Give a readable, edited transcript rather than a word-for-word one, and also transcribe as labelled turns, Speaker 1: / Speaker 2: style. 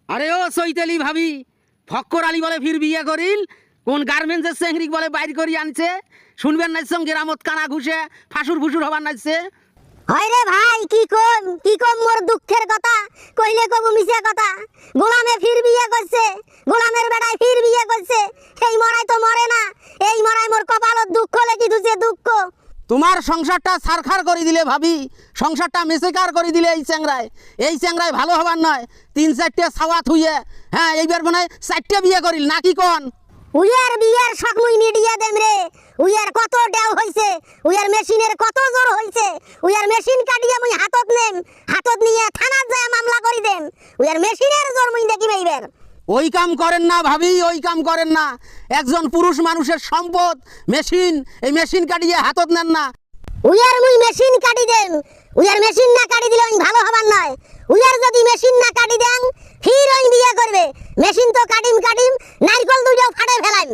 Speaker 1: আরে ও সৈতালি ভাবি, ফক্কর আলী বলে ফির বিয়ে করিল, কোন গার্মেন্টসের চেংড়িক বলে বাইর করি আনছে, শুনবেন না সঙ্গে রামত কানা ঘুষে ফাঁসুর ফুসুর হবার নাচছে।
Speaker 2: হয় রে ভাই, কি কম মোর দুঃখের কথা, কইলে কবু মিছা কথা। গোলামে ফির বিয়ে করছে, গোলামের বেড়ায় ফির বিয়ে করছে, এই মরাই তো মরে না, এই মরাই মোর কপালত দুঃখ লেগে ধুছে দুঃখ।
Speaker 1: তোমার সংসারটা সারখার করে দিলে ভাবি, সংসারটা মেসেকার করে দিলে এই চ্যাংরায় ভালো হবার নয়। 3-4টে সাওয়াত হইয়ে, হ্যাঁ এইবার মনে হয় 4টে বিয়ে করিল নাকি কন?
Speaker 2: উইয়ার বিয়ার শখ মুই মিডিয়া দেম রে, উইয়ার কত ডেও হইছে, উইয়ার মেশিনের কত জোর হইছে, উইয়ার মেশিন কাটিয়ে মুই হাতত নেম, হাতত নিয়ে থানাত যায় মামলা করি দেম, উইয়ার মেশিনের জোর মুই দেখি এইবার।
Speaker 1: ওই কাম করেন না ভাবি, ওই কাম করেন না। একজন পুরুষ মানুষের সম্পদ মেশিন, এই মেশিন কাটিয়ে হাতত নেন না।
Speaker 2: উইয়ার মুই মেশিন কাটি দেম, উইয়ার মেশিন না কাটি দিলে আমি ভালো হবার নয়। উইয়ার যদি মেশিন না কাটি দেন ফির ওই বিয়ে করবে। মেশিন তো কাটিম, নারকল দুইটাও ফাটে ফেলাইম।